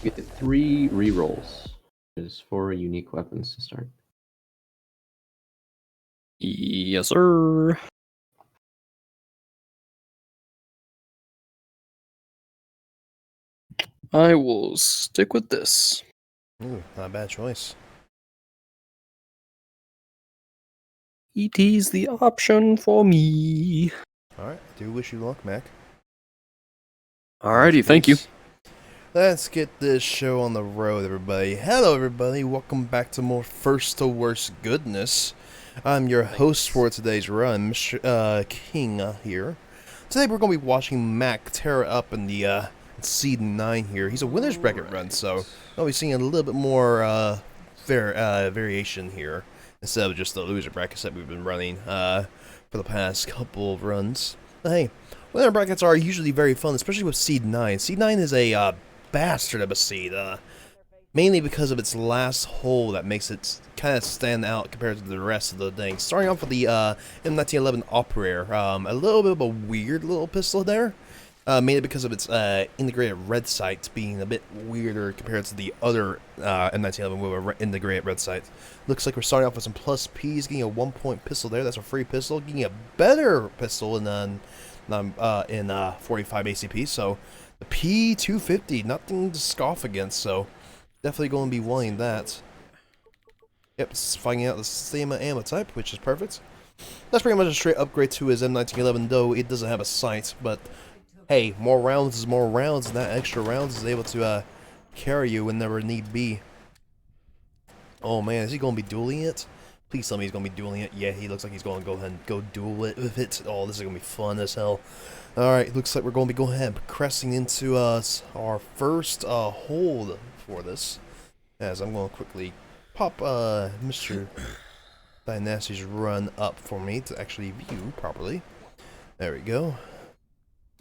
You get 3 rerolls. There's 4 unique weapons to start. Yes, sir. I will stick with this. Ooh, not a bad choice. ET's the option for me. Alright, I do wish you luck, Mac. Alrighty, thank you. Let's get this show on the road, everybody. Hello, everybody. Welcome back to more First to Worst goodness. I'm your host for today's run, Mr. King here. Today we're going to be watching Mac tear up in the Seed 9 here. He's a winner's bracket run, so I'll be seeing a little bit more variation here instead of just the loser brackets that we've been running for the past couple of runs. But hey, winner brackets are usually very fun, especially with Seed 9. Seed 9 is a bastard of a seed, mainly because of its last hole that makes it kind of stand out compared to the rest of the things. Starting off with the M1911 Operator, a little bit of a weird little pistol there, mainly because of its integrated red sight being a bit weirder compared to the other M1911 with an integrated red sight. Looks like we're starting off with some plus P's, getting a 1-point pistol there. That's a free pistol, getting a better pistol in 45 ACP. So the P250, nothing to scoff against. So definitely going to be wanting that. Yep, finding out the same ammo type, which is perfect. That's pretty much a straight upgrade to his M1911, though it doesn't have a sight. But hey, more rounds is more rounds, and that extra rounds is able to carry you whenever need be. Oh man, is he going to be dueling it? Please tell me he's going to be dueling it. Yeah, he looks like he's going to go ahead and go duel it with it. Oh, this is going to be fun as hell. Alright, looks like we're going to be going ahead and progressing into our first hold for this. As I'm going to quickly pop Mr. Dynasty's run up for me to actually view properly. There we go.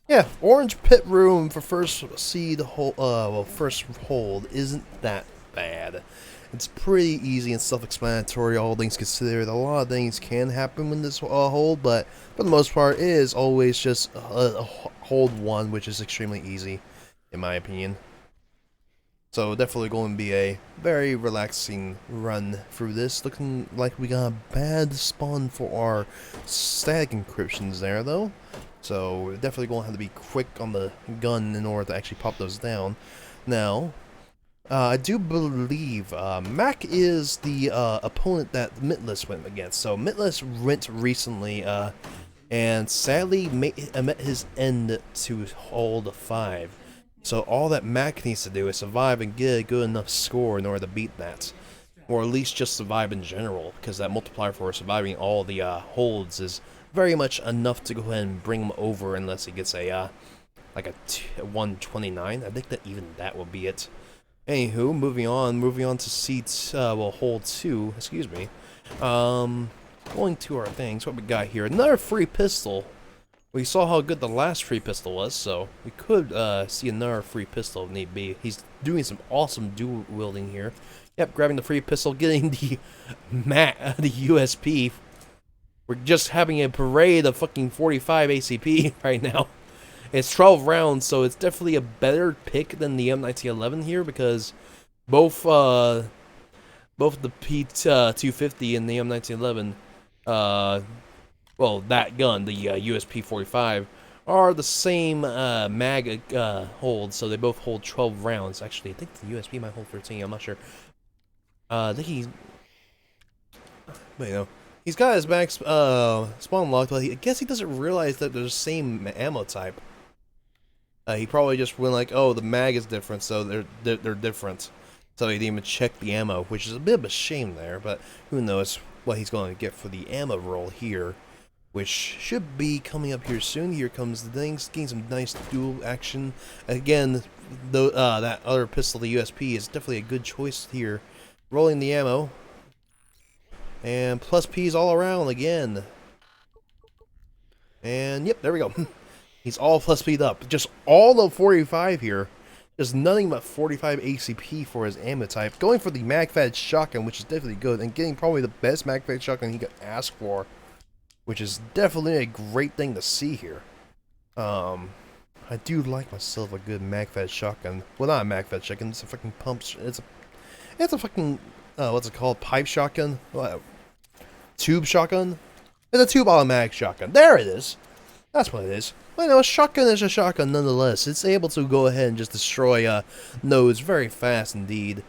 Yeah, orange pit room for first seed hold, first hold isn't that bad. It's pretty easy and self-explanatory, all things considered. A lot of things can happen in this hold, but for the most part, it is always just hold 1, which is extremely easy, in my opinion. So definitely going to be a very relaxing run through this. Looking like we got a bad spawn for our static encryptions there, though. So we're definitely going to have to be quick on the gun in order to actually pop those down. Now, I do believe Mac is the opponent that Mitless went against. So Mitless went recently and sadly met his end to hold 5. So all that Mac needs to do is survive and get a good enough score in order to beat that. Or at least just survive in general, because that multiplier for surviving all the holds is very much enough to go ahead and bring him over unless he gets a like a 129. I think that even that will be it. Anywho, moving on to seats, hold 2, excuse me. Going to our things, what we got here, another free pistol. We saw how good the last free pistol was, so we could see another free pistol if need be. He's doing some awesome dual wielding here. Yep, grabbing the free pistol, getting the the USP. We're just having a parade of fucking 45 ACP right now. It's 12 rounds, so it's definitely a better pick than the M1911 here because both the P250 and the M1911, well, that gun, the USP-45, are the same mag hold, so they both hold 12 rounds. Actually, I think the USP might hold 13. I'm not sure. I think he's, wait, no. He's got his mag spawn locked, but I guess he doesn't realize that they're the same ammo type. He probably just went like, oh, the mag is different, so they're different. So he didn't even check the ammo, which is a bit of a shame there, but who knows what he's going to get for the ammo roll here, which should be coming up here soon. Here comes the things, getting some nice dual action. Again, though, that other pistol, the USP, is definitely a good choice here. Rolling the ammo. And plus P's all around again. And yep, there we go. He's all plus P'd up. Just all of 45 here. There's nothing but 45 ACP for his ammo type. Going for the MagFed shotgun, which is definitely good, and getting probably the best MagFed shotgun he could ask for, which is definitely a great thing to see here. I do like myself a good mag-fed shotgun. Well, not a mag-fed shotgun. It's a fucking pump. It's a fucking what's it called? Pipe shotgun? What? Tube shotgun? It's a tube-automatic shotgun. There it is. That's what it is. But you know, a shotgun is a shotgun nonetheless. It's able to go ahead and just destroy nodes very fast indeed.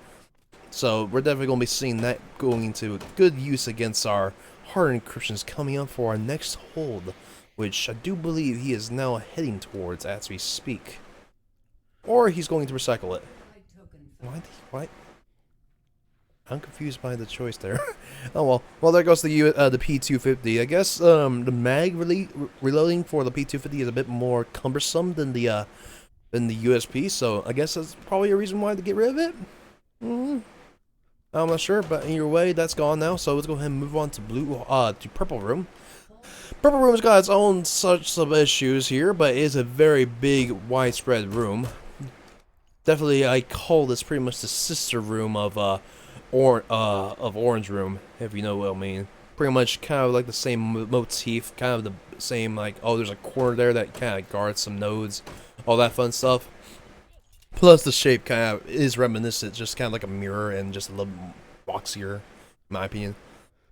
So we're definitely going to be seeing that going into good use against our hardened Christians coming up for our next hold, which I do believe he is now heading towards as we speak. Or he's going to recycle it. Why? I'm confused by the choice there. Oh well. Well, there goes the P250. I guess the mag reloading for the P250 is a bit more cumbersome than the USP. So I guess that's probably a reason why to get rid of it. I'm not sure, but either way, that's gone now. So let's go ahead and move on to purple room. Purple room's got its own some issues here, but it is a very big, widespread room. Definitely, I call this pretty much the sister room of Orange Room, if you know what I mean. Pretty much kind of like the same motif, kind of the same, like, oh, there's a corner there that kind of guards some nodes, all that fun stuff. Plus the shape kind of is reminiscent, just kind of like a mirror and just a little boxier, in my opinion.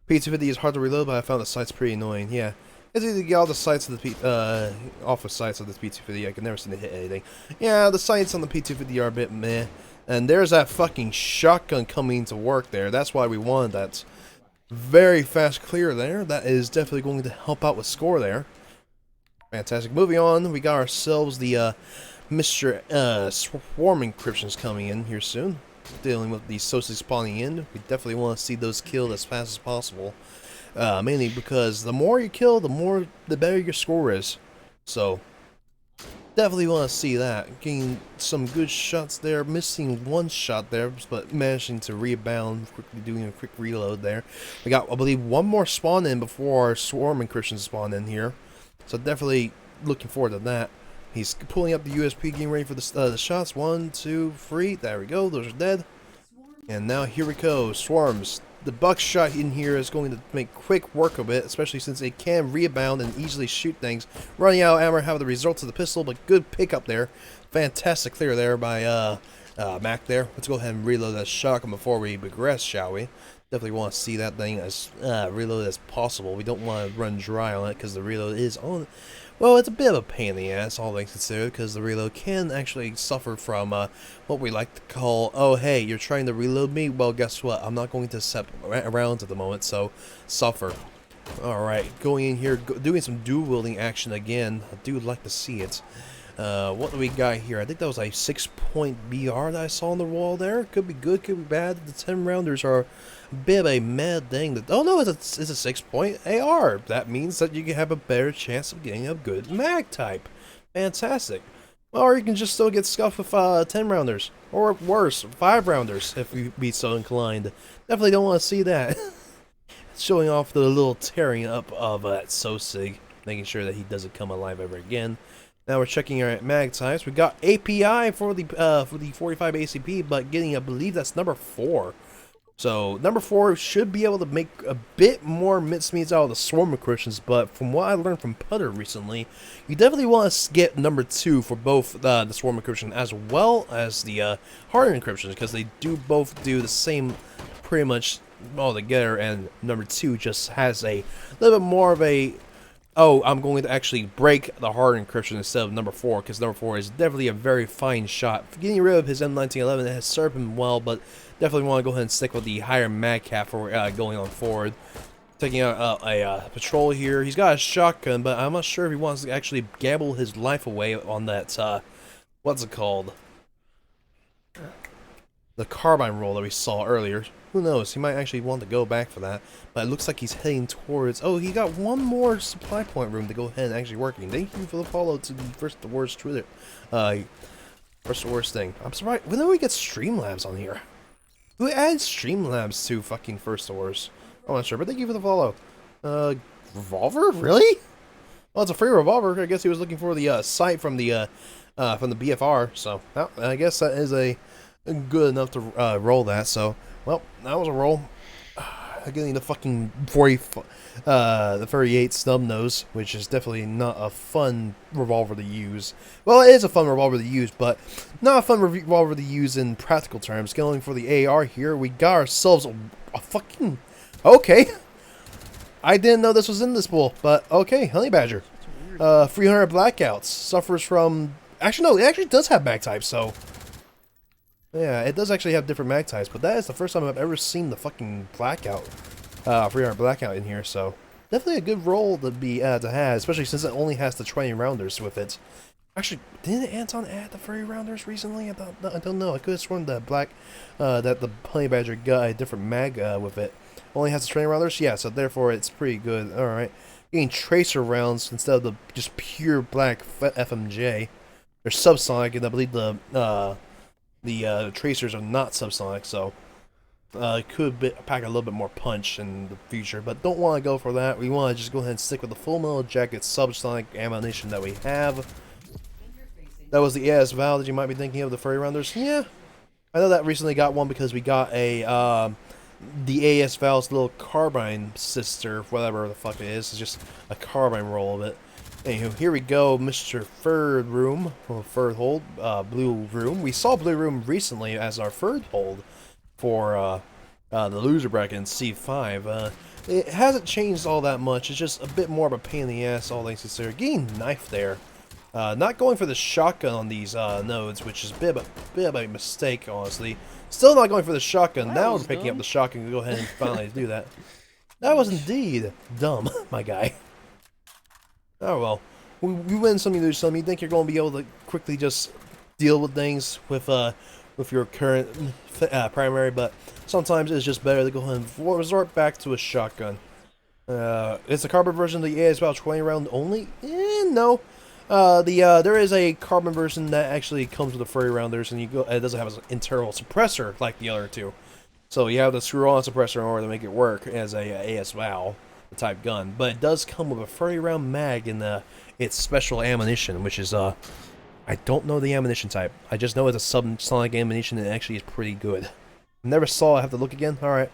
P250 is hard to reload, but I found the sights pretty annoying. Yeah, it's easy to get all the sights of the off the sights of this P250. I can never seem to hit anything. Yeah, the sights on the P250 are a bit meh. And there's that fucking shotgun coming to work there. That's why we wanted that very fast clear there. That is definitely going to help out with score there. Fantastic. Moving on, we got ourselves the Mr. Swarm encryptions coming in here soon. Dealing with the socially spawning in. We definitely want to see those killed as fast as possible. Mainly because the more you kill, the better your score is. So definitely want to see that. Getting some good shots there. Missing one shot there, but managing to rebound, quickly doing a quick reload there. We got, I believe, one more spawn in before our swarm encryption spawn in here. So definitely looking forward to that. He's pulling up the USP, getting ready for the shots. 1, 2, 3. There we go. Those are dead. And now here we go. Swarms. The buckshot in here is going to make quick work of it, especially since it can rebound and easily shoot things. Running out of ammo, have the results of the pistol, but good pickup there. Fantastic clear there by Mac there. Let's go ahead and reload that shotgun before we progress, shall we? Definitely want to see that thing as reloaded as possible. We don't want to run dry on it because the reload is on. Well, it's a bit of a pain in the ass, all things considered, because the reload can actually suffer from what we like to call, oh, hey, you're trying to reload me? Well, guess what? I'm not going to set around at the moment, so suffer. Alright, going in here, doing some dual-wielding action again. I do like to see it. What do we got here? I think that was a 6-point BR that I saw on the wall there. Could be good, could be bad. The 10-rounders are a bit of a mad thing. That, oh no, it's a 6-point AR. That means that you can have a better chance of getting a good mag type. Fantastic. Or you can just still get scuffed with 10-rounders. Or worse, 5-rounders if you be so inclined. Definitely don't want to see that. Showing off the little tearing up of that SOSIG. Making sure that he doesn't come alive ever again. Now we're checking our mag types. We got API for the 45 ACP, but getting, I believe that's number 4. So number 4 should be able to make a bit more mincemeats out of the swarm encryptions, but from what I learned from Putter recently, you definitely want to get number 2 for both the swarm encryption as well as the hardened encryptions, because they do both do the same pretty much all together, and number 2 just has a little bit more of a, oh, I'm going to actually break the hard encryption instead of number 4, because number 4 is definitely a very fine shot. Getting rid of his M1911 has served him well, but definitely want to go ahead and stick with the higher mag cap for going on forward. Taking out a patrol here. He's got a shotgun, but I'm not sure if he wants to actually gamble his life away on that, what's it called? The carbine roll that we saw earlier. Who knows? He might actually want to go back for that. But it looks like he's heading towards... Oh, he got one more supply point room to go ahead and actually working. Thank you for the follow to the First to Worst Twitter. First to Worst thing. I'm surprised. When do we get Streamlabs on here? Who adds Streamlabs to fucking First to Worst? I'm not sure, but thank you for the follow. Revolver? Really? Well, it's a free revolver. I guess he was looking for the sight from the BFR. So, well, I guess that is a good enough to roll that. So, well, that was a roll. getting the fucking the 38 snub nose, which is definitely not a fun revolver to use. Well, it is a fun revolver to use, but not a fun revolver to use in practical terms. Going for the AR here, we got ourselves a fucking... Okay. I didn't know this was in this pool, but okay, Honey Badger. 300 blackouts. Suffers from... Actually, no, it actually does have mag types, so... Yeah, it does actually have different mag types, but that is the first time I've ever seen the fucking blackout. 300 blackout in here, so... Definitely a good roll to be to have, especially since it only has the 20 rounders with it. Actually, didn't Anton add the 30 rounders recently? I don't know. I could have sworn that that the Honey Badger got a different mag with it. Only has the 20 rounders? Yeah, so therefore it's pretty good. Alright. Getting tracer rounds instead of the just pure black FMJ. They're subsonic, and I believe the tracers are not subsonic, so it could pack a little bit more punch in the future, but don't want to go for that. We want to just go ahead and stick with the Full Metal Jacket subsonic ammunition that we have. That was the AS Val that you might be thinking of, the 30 rounders. Yeah, I know that recently got one because we got a the AS Val's little carbine sister, whatever the fuck it is. It's just a carbine roll of it. Anywho, here we go, Mr. Third Room, or Third Hold, Blue Room. We saw Blue Room recently as our third hold for the loser bracket in C5. It hasn't changed all that much. It's just a bit more of a pain in the ass, all things considered. Getting knifed there. Not going for the shotgun on these nodes, which is a bit of a mistake, honestly. Still not going for the shotgun. Now we're picking up the shotgun to go ahead and finally do that. That was indeed dumb, my guy. Oh well. We win some, you lose some. You think you're going to be able to quickly just deal with things with your current primary, but sometimes it's just better to go ahead and resort back to a shotgun. It's a carbon version of the ASL 20 round only? No. There is a carbon version that actually comes with the 30 rounders, and it doesn't have an internal suppressor like the other two. So you have to screw on a suppressor in order to make it work as a ASL type gun. But it does come with a 30 round mag in its special ammunition, which is I don't know the ammunition type. I just know it's a subsonic ammunition and it actually is pretty good. Never saw it. I have to look again. Alright.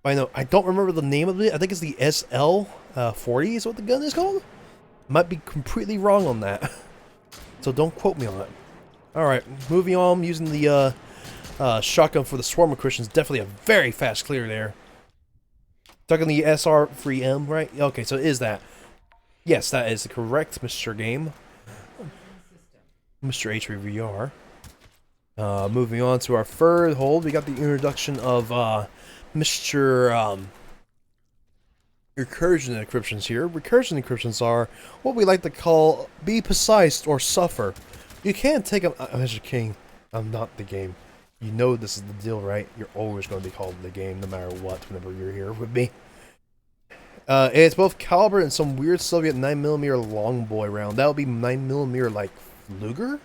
I don't remember the name of it. I think it's the SL-40 is what the gun is called? Might be completely wrong on that. So don't quote me on it. Alright, moving on, using the shotgun for the Swarm of Christians. Definitely a very fast clear there. Talking the SR3M, right? Okay, so it is that. Yes, that is correct, Mr. Game. Mr. H3VR. Moving on to our third hold, we got the introduction of Mr. Recursion encryptions here. Recursion encryptions are what we like to call be precise or suffer. You can't take them. Mr. King, I'm not the game. You know this is the deal, right? You're always going to be called the game no matter what whenever you're here with me. It's both caliber and some weird Soviet 9mm long boy round. That would be 9mm like Luger?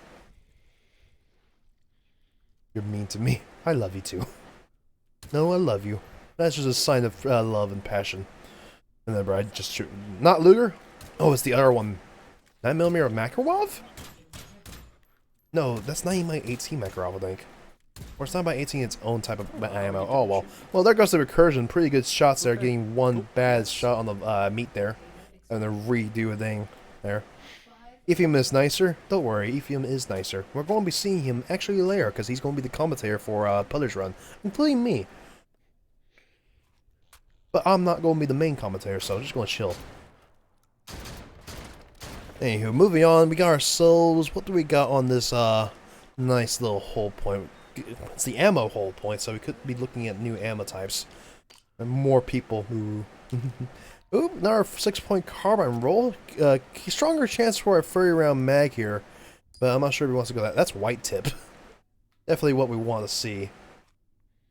You're mean to me. I love you too. No, I love you. That's just a sign of love and passion. Remember, I just shoot. Not Luger? Oh, it's the other one. 9mm Makarov? No, that's not even my 18 Makarov, I think. Or it's not by 18 its own type of ammo. Oh, well. Well, there goes the recursion. Pretty good shots there. Getting one bad shot on the meat there. And then redo a thing there. Ephraim is nicer. Don't worry, Ephraim is nicer. We're going to be seeing him actually later because he's going to be the commentator for Putter's Run, including me. But I'm not going to be the main commentator, so I'm just going to chill. Anywho, moving on, we got ourselves, what do we got on this nice little hold point? It's the ammo hold point, so we could be looking at new ammo types. And more people who... Ooh, another 6-point carbine roll. Stronger chance for a 30-round mag here, but I'm not sure if he wants to go that. That's white tip. Definitely what we want to see.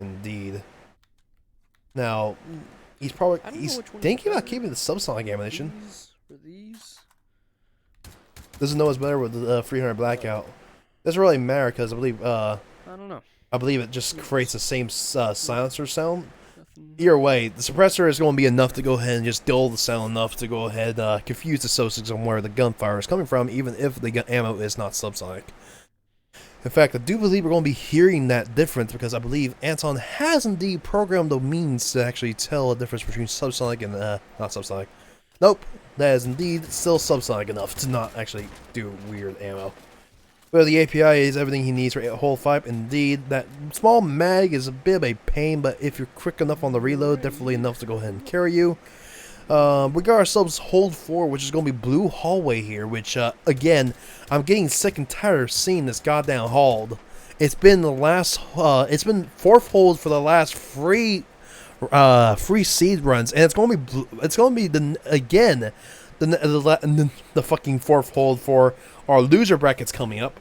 Indeed. Now, he's thinking about keeping the subsonic ammunition. Doesn't know what's better with the 300 blackout. Doesn't really matter because I believe I don't know. I believe it just creates the same silencer sound. Either way, the suppressor is going to be enough to go ahead and just dull the sound enough to go ahead confuse the associates on where the gunfire is coming from, even if the ammo is not subsonic. In fact, I do believe we're going to be hearing that difference because I believe Anton has indeed programmed the means to actually tell the difference between subsonic and, not subsonic. Nope, that is indeed still subsonic enough to not actually do weird ammo. But the API is everything he needs for a whole fight. Indeed, that small mag is a bit of a pain, but if you're quick enough on the reload, definitely enough to go ahead and carry you. We got ourselves hold 4, which is going to be blue hallway here, which, again, I'm getting sick and tired of seeing this goddamn hold. It's been the last, it's been 4th hold for the last free seed runs, and it's going to be blue, it's going to be the fucking 4th hold for our loser brackets coming up.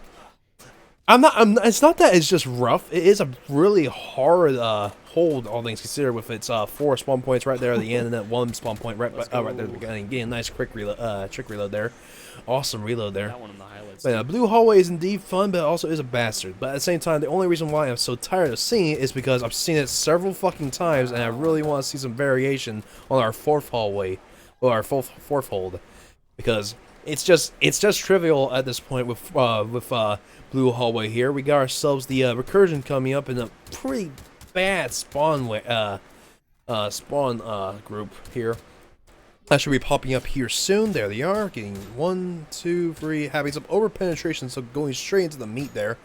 It's not that it's just rough. It is a really hard hold, all things considered, with its 4 spawn points right there at the end and that 1 spawn point right there at the beginning. Getting a nice quick reload, trick reload there. Awesome reload there. But, blue hallway is indeed fun, but it also is a bastard. But at the same time, the only reason why I'm so tired of seeing it is because I've seen it several fucking times, and I really want to see some variation on our 4th hallway, or our 4th hold, because it's just trivial at this point with blue hallway here. We got ourselves the recursion coming up in a pretty bad spawn group here. That should be popping up here soon. There they are, getting 1, 2, 3, having some over penetration, so going straight into the meat there.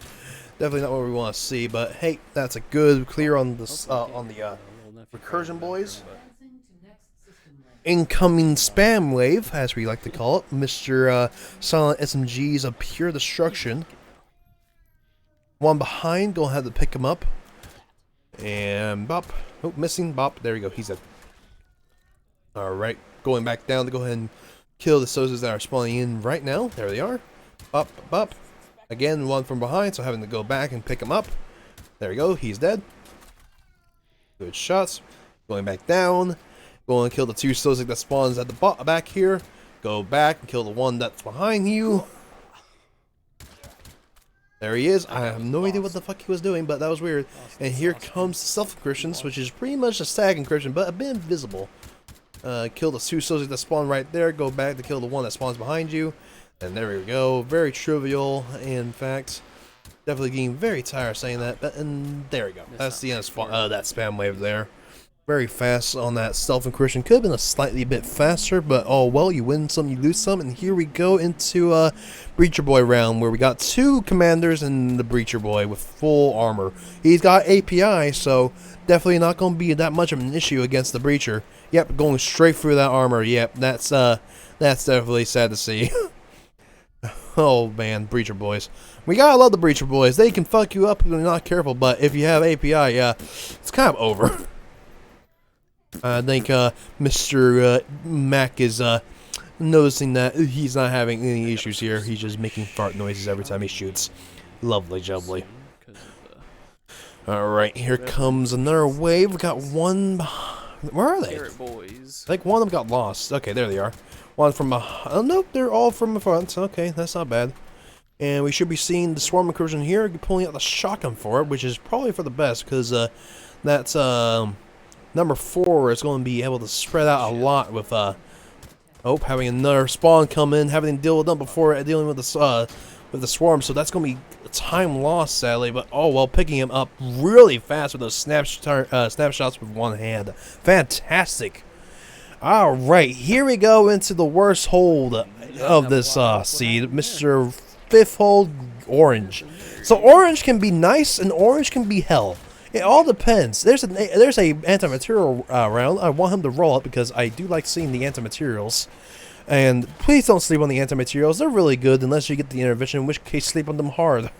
Definitely not what we want to see, but hey, that's a good clear on this on the recursion boys. Incoming spam wave, as we like to call it. Mr. Silent SMG's of pure destruction. One behind, gonna have to pick him up. And bop. Oh, missing. Bop. There we go. He's dead. Alright. Going back down to go ahead and kill the Sozas that are spawning in right now. There they are. Bop, bop. Again, one from behind, so having to go back and pick him up. There we go. He's dead. Good shots. Going back down. Going to kill the 2 Sozas that spawns at the back here. Go back and kill the one that's behind you. There he is. I have no idea what the fuck he was doing, but that was weird. And here comes the self-encryptions, which is pretty much a stag encryption, but a bit invisible. Kill the 2 Sozas that spawn right there. Go back to kill the one that spawns behind you. And there we go. Very trivial, in fact. Definitely getting very tired of saying that, but and there we go. That's the end of that spam wave there. Very fast on that self-encryption. Could have been a slightly bit faster, but oh well, you win some, you lose some. And here we go into Breacher Boy round, where we got 2 commanders and the Breacher Boy with full armor. He's got API, so definitely not going to be that much of an issue against the Breacher. Yep, going straight through that armor. Yep, that's definitely sad to see. Oh man, Breacher Boys. We gotta love the Breacher Boys. They can fuck you up if you're not careful, but if you have API, yeah, it's kind of over. I think Mr. Mac is noticing that he's not having any issues here. He's just making fart noises every time he shoots. Lovely jubbly. Alright, here comes another wave. We got one. Where are they? I think one of them got lost. Okay, there they are. One from behind. Oh, nope, they're all from the front. Okay, that's not bad. And we should be seeing the swarm incursion here, pulling out the shotgun for it, which is probably for the best, because that's number 4 is going to be able to spread out a lot with having another spawn come in, having to deal with them before dealing with the swarm. So that's going to be time lost, sadly. But oh well, picking him up really fast with those snapshots with one hand. Fantastic. All right, here we go into the worst hold of this seed, Mr. 5th hold, orange. So orange can be nice and orange can be hell. It all depends. There's a anti-material round. I want him to roll it because I do like seeing the anti-materials. And please don't sleep on the anti-materials. They're really good unless you get the intervention, in which case sleep on them hard.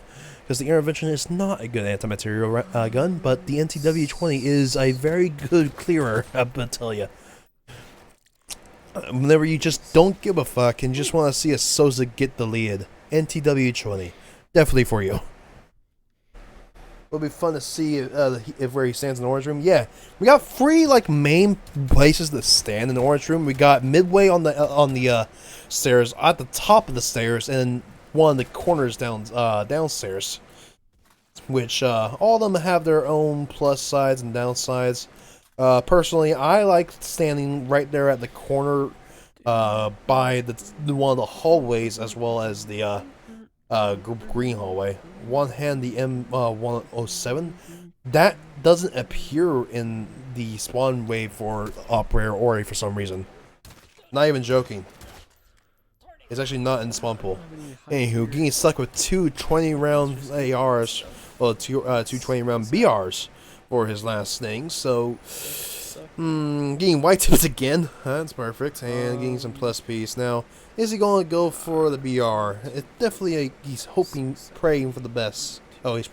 Because the intervention is not a good anti-material gun, but the NTW-20 is a very good clearer, I'm going to tell you. Whenever you just don't give a fuck and just want to see a Sosa get the lead. NTW-20. Definitely for you. It'll be fun to see if where he stands in the orange room. Yeah, we got 3 main places to stand in the orange room. We got midway on the stairs, at the top of the stairs, and one of the corners downstairs. Which all of them have their own plus sides and downsides. Personally, I like standing right there at the corner by one of the hallways, as well as the green hallway. One hand the M107. That doesn't appear in the spawn wave for Operator Ori for some reason. Not even joking. It's actually not in the spawn pool. Anywho, getting stuck with two 20-round ARs, well, two 20-round BRs for his last thing. So, getting white tips again. That's perfect. And getting some plus piece. Now, is he going to go for the BR? It's definitely he's hoping, praying for the best. Oh, he's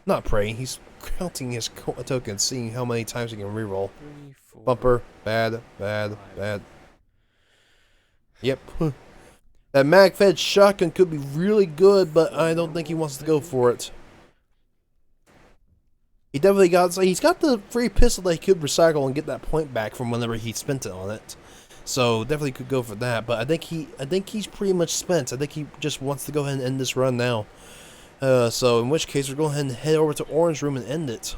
not praying. He's counting his tokens, seeing how many times he can reroll. Bumper, bad, bad, bad. Yep. That mag-fed shotgun could be really good, but I don't think he wants to go for it. He definitely he's got the free pistol that he could recycle and get that point back from whenever he spent it on it. So definitely could go for that, but I think he's pretty much spent. I think he just wants to go ahead and end this run now. So in which case we're going ahead and head over to Orange Room and end it.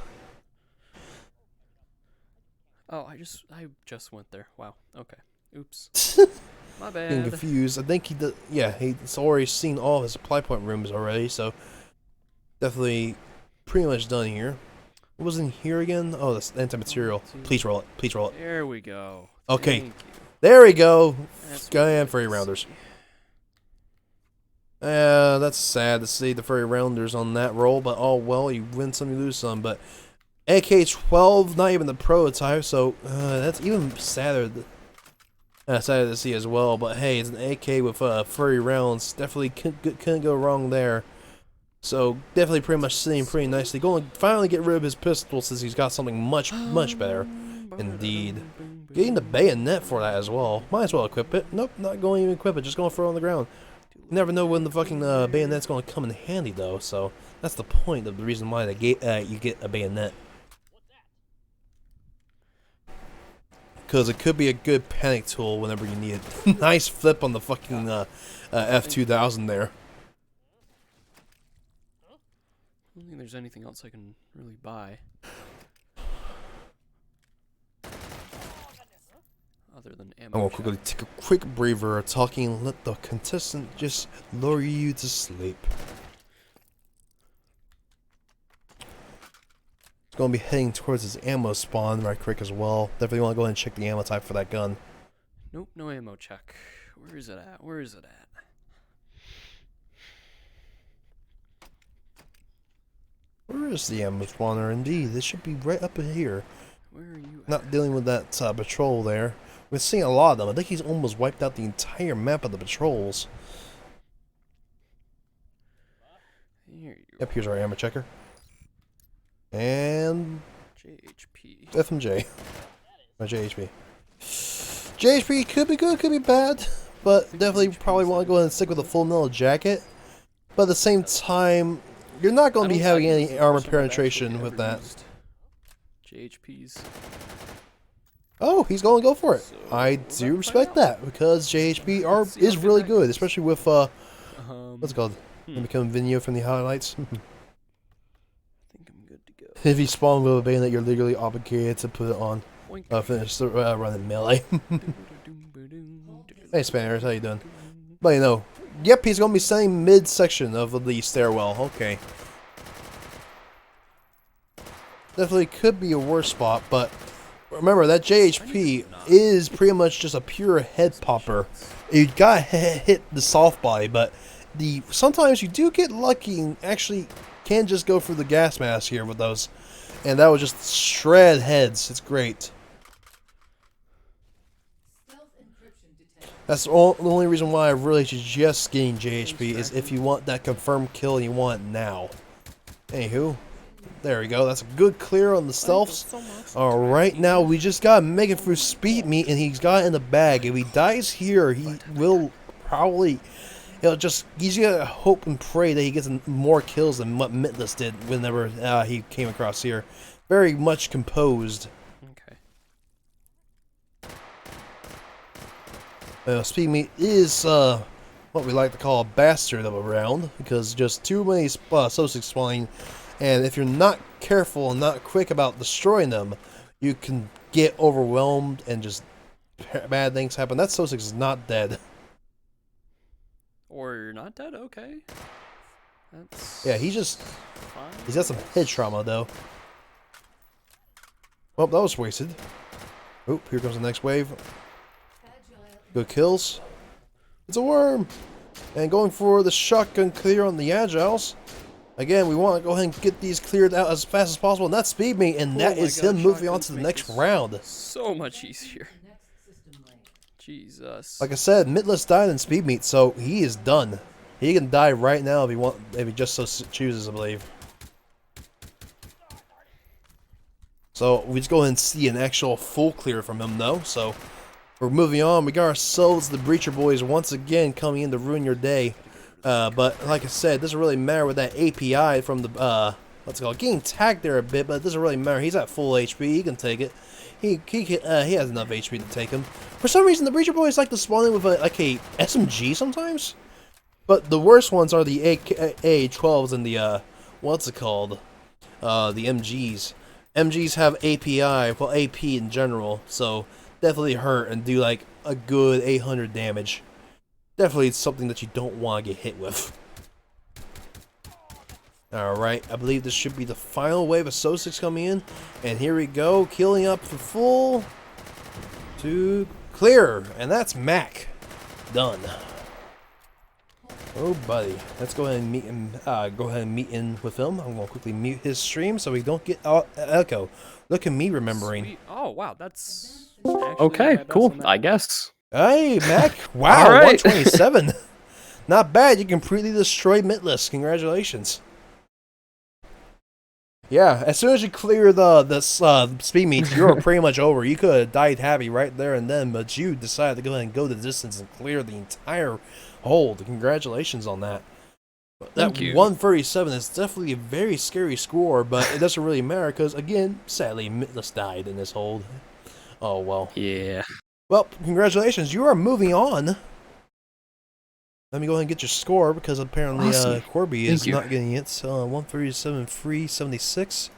Oh, I just went there. Wow. Okay. Oops. My bad. Getting confused. I think he did. Yeah, he's already seen all of his supply point rooms already, so definitely pretty much done here. What was in here again? Oh, that's anti-material. Please roll it. Please roll it. There we go. Okay. Thank you. There we go. That's Guy and what furry it is. rounders. That's sad to see the furry rounders on that roll, but oh well, you win some, you lose some. But AK-12, not even the prototype, so that's even sadder. Sadder to see as well. But hey, it's an AK with furry rounds. Definitely couldn't go wrong there. So definitely pretty much sitting pretty nicely. Going to finally get rid of his pistol since he's got something much better. Indeed. Getting the bayonet for that as well. Might as well equip it. Nope, not going to even equip it. Just going to throw it on the ground. You never know when the fucking bayonet's going to come in handy though. So that's the point of the reason why you get a bayonet. Because it could be a good panic tool whenever you need it. Nice flip on the fucking F2W there. I don't think there's anything else I can really buy. Other than ammo. I'm gonna quickly take a quick breather, talking, let the contestant just lure you to sleep. It's gonna be heading towards his ammo spawn right quick as well. Definitely wanna go ahead and check the ammo type for that gun. Nope, no ammo check. Where is it at? Where is it at? Where is the ammo spawner? Indeed, this should be right up in here. Where are you at? Not dealing with that patrol there. We're seeing a lot of them. I think he's almost wiped out the entire map of the patrols. Here you Yep, here's our ammo checker. And JHP. FMJ. Or JHP. JHP could be good, could be bad. But definitely probably want to go ahead and stick with a full metal jacket. But at the same time, you're not going to be having any armor penetration with that. JHPs. Oh, he's going to go for it. I do respect that because JHP is really good, especially with what's it called? Become Vinio from the highlights. I think I'm good to go. If you spawn with a bayonet, you're legally obligated to put it on. Boink. Finish the run in melee. Hey Spanners, how you doing? But you know, yep, he's gonna be staying mid-section of the stairwell. Okay. Definitely could be a worse spot, but remember that JHP is pretty much just a pure head popper. You gotta hit the soft body, but sometimes you do get lucky and actually can just go for the gas mask here with those, and that would just shred heads. It's great. That's the only reason why I really suggest getting JHP is if you want that confirmed kill and you want it now. Anywho, there we go. That's a good clear on the stealths. Alright, now we just gotta make it through speed meat and he's got it in the bag. If he dies here, he will probably... he's gonna hope and pray that he gets more kills than what Mitless did whenever he came across here. Very much composed. Speed meat is what we like to call a bastard of a round because just too many Sosix spawning, and if you're not careful and not quick about destroying them, you can get overwhelmed and just bad things happen. That Sosix is not dead. Or you're not dead? Okay. That's Yeah, he's fine. got some head trauma though. Well, that was wasted. Oh, here comes the next wave. Good kills. It's a worm! And going for the shotgun clear on the Agiles. Again, we want to go ahead and get these cleared out as fast as possible, and that's Speed Meat, and that is him moving on to the next round. So much easier. Jesus. Like I said, Midless died in Speed Meat, so he is done. He can die right now if he just so chooses, I believe. So we just go ahead and see an actual full clear from him, though. So we're moving on. We got ourselves the Breacher Boys once again coming in to ruin your day. But like I said, it doesn't really matter with that API from the what's it called, getting tagged there a bit, but it doesn't really matter. He's at full HP. He can take it. He has enough HP to take him. For some reason, the Breacher Boys like to spawn in with a SMG sometimes. But the worst ones are the A12s and the what's it called, the MGs. MGs have API, well AP in general, so definitely hurt and do like a good 800 damage. Definitely something that you don't want to get hit with. Alright, I believe this should be the final wave of So-6 coming in. And here we go, killing up for full to clear. And that's Mac. Done. Oh buddy, let's go ahead and meet him. Meet in with him. I'm gonna quickly mute his stream so we don't get echo. Look at me remembering. Sweet. Oh wow, that's Okay, cool. I guess. Hey Mac! Wow, Right. 127. Not bad. You completely destroyed Midless. Congratulations. Yeah, as soon as you clear the Speed Meat, you're pretty much over. You could have died happy right there and then, but you decided to go ahead and go the distance and clear the entire hold. Congratulations on that. Thank you. 137 is definitely a very scary score, but it doesn't really matter because, again, sadly, Midless died in this hold. Oh, well. Yeah. Well, congratulations. You are moving on. Let me go ahead and get your score because apparently Awesome. Corby is Thank you. not getting it. So 137 free 76.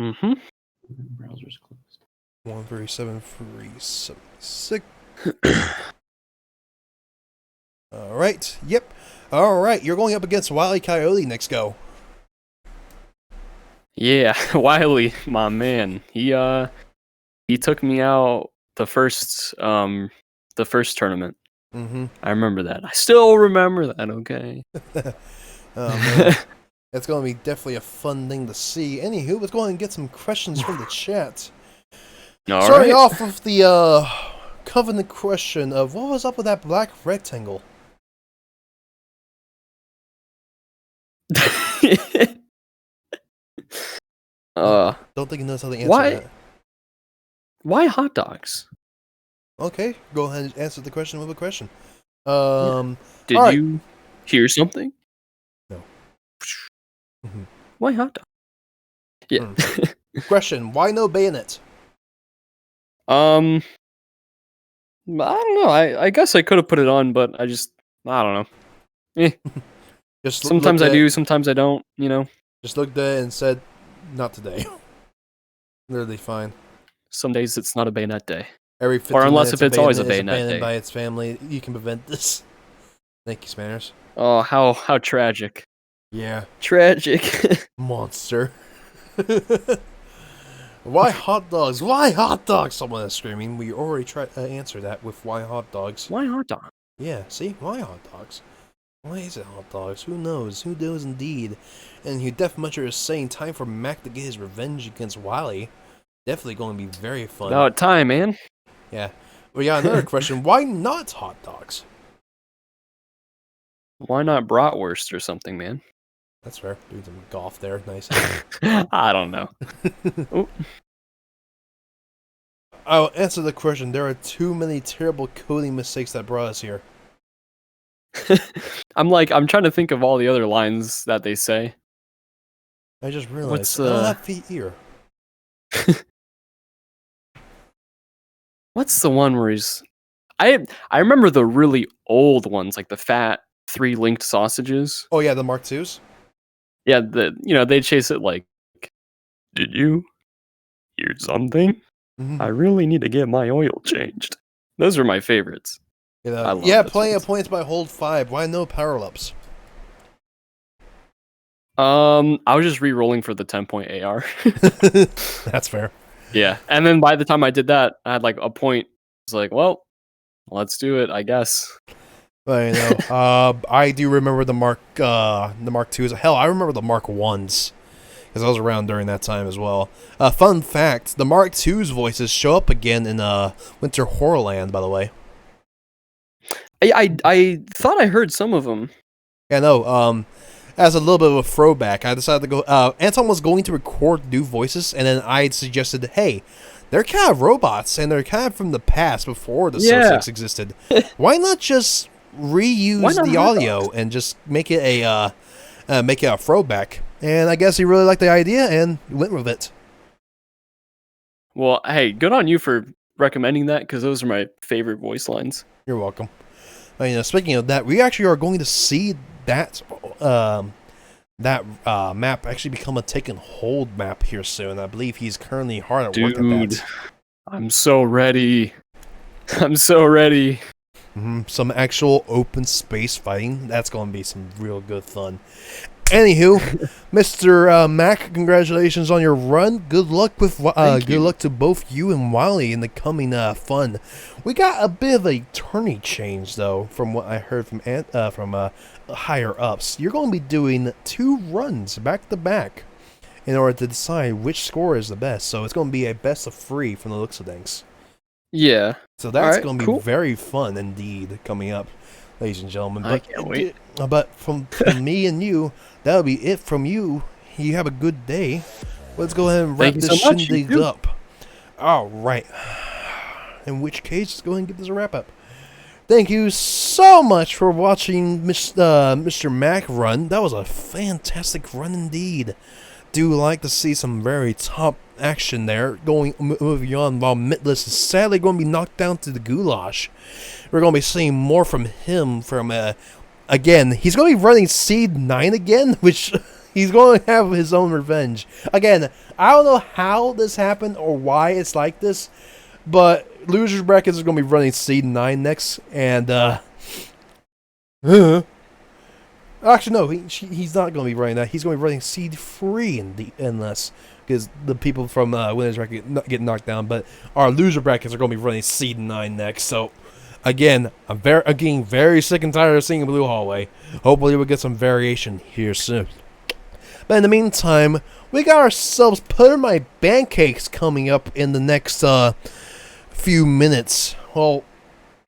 Mm-hmm. Browser's closed. 137 free 76. Alright. Yep. Alright. You're going up against Wile E. Coyote next go. Yeah, Wiley, my man. He took me out the first tournament. Mm-hmm. I remember that. I still remember that, okay? Oh, man. That's going to be definitely a fun thing to see. Anywho, let's go ahead and get some questions from the chat. Starting off with the Covenant question of what was up with that black rectangle? Don't think he knows how to answer that. Why hot dogs? Okay, go ahead and answer the question with a question. Did you hear something? No. Why hot dog? Yeah. Question: why no bayonet? I don't know. I guess I could have put it on, but I don't know. Just sometimes I do, sometimes I don't. You know. Just looked at it and said, "Not today." Literally fine. Some days it's not a bayonet day. Every 15 or unless minutes, if it's always a bayonet is bayonet abandoned day. by its family. You can prevent this. Thank you, Spanners. Oh, how tragic. Yeah. Tragic. Monster. Why hot dogs? Why hot dogs? Someone is screaming. We already tried to answer that with why hot dogs. Why hot dog? Yeah, see? Why hot dogs? Why is it hot dogs? Who knows? Who knows indeed? And Hugh Def Muncher is saying time for Mac to get his revenge against Wily. Definitely going to be very fun. About time, man. Yeah. We got another question. Why not hot dogs? Why not bratwurst or something, man? That's fair. Doing some golf there. Nice. I don't know. I'll answer the question. There are too many terrible coding mistakes that brought us here. I'm trying to think of all the other lines that they say. I just realized What's, I don't have feet here. What's the one where he's... I remember the really old ones, like the fat 3 linked sausages. Oh yeah, the Mark IIs? Yeah, they chase it like, did you hear something? Mm-hmm. I really need to get my oil changed. Those are my favorites. You know, I love yeah, those plenty of ones. points by hold 5. Why no power-ups? I was just re-rolling for the 10-point AR. That's fair. Yeah, and then by the time I did that, I had like a point. It's like, well, let's do it, I guess. But you know, I do remember the Mark 2s. Hell, I remember the Mark 1s because I was around during that time as well. Fun fact: the Mark 2's voices show up again in Winter Horrorland. By the way, I thought I heard some of them. yeah, no. As a little bit of a throwback, I decided to go. Anton was going to record new voices, and then I suggested, hey, they're kind of robots, and they're kind of from the past before the Socix existed. Why not just reuse the audio and just make it a throwback? And I guess he really liked the idea and went with it. Well, hey, good on you for recommending that because those are my favorite voice lines. You're welcome. You know, speaking of that, we actually are going to see that map actually become a take and hold map here soon. I believe he's currently hard at work at that. I'm so ready. I'm so ready. Some actual open space fighting. That's going to be some real good fun. Anywho, Mr. Mac, congratulations on your run. Good luck with good luck to both you and Wally in the coming fun. We got a bit of a tourney change though, from what I heard from higher ups. You're going to be doing 2 runs back to back in order to decide which score is the best. So it's going to be a best of 3 from the looks of things. Yeah. So that's going to be very fun indeed coming up, ladies and gentlemen. I can't wait. But from me and you, that'll be it from you. You have a good day. Let's go ahead and wrap this shindig up. All right. In which case, let's go ahead and give this a wrap up. Thank you so much for watching Mr. Mac run. That was a fantastic run indeed. Do like to see some very top action there. Moving on, while Mitless is sadly going to be knocked down to the goulash. We're going to be seeing more from him from again, he's going to be running Seed 9 again, which he's going to have his own revenge. Again, I don't know how this happened or why it's like this, but Losers Brackets is going to be running Seed 9 next, and actually no, he's not going to be running that. He's going to be running Seed 3 unless because the people from Winners Bracket get knocked down, but our Loser Brackets are going to be running Seed 9 next, so again, I'm getting very sick and tired of seeing a blue hallway. Hopefully we'll get some variation here soon. But in the meantime, we got ourselves Put in My Pancakes coming up in the next few minutes. Well,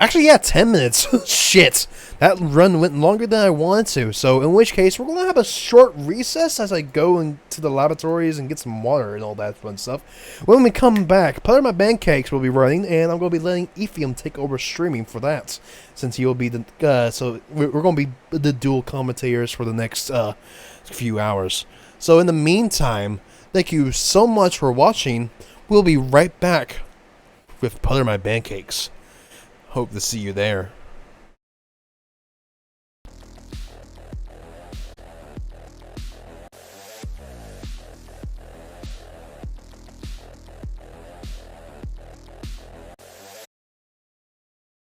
actually, yeah, 10 minutes. Shit. That run went longer than I wanted to. So in which case, we're going to have a short recess as I go into the laboratories and get some water and all that fun stuff. When we come back, Put in My Pancakes will be running, and I'm going to be letting Ethium take over streaming for that. Since he'll be the... so we're going to be the dual commentators for the next few hours. So in the meantime, thank you so much for watching. We'll be right back with Put in My Pancakes. Hope to see you there.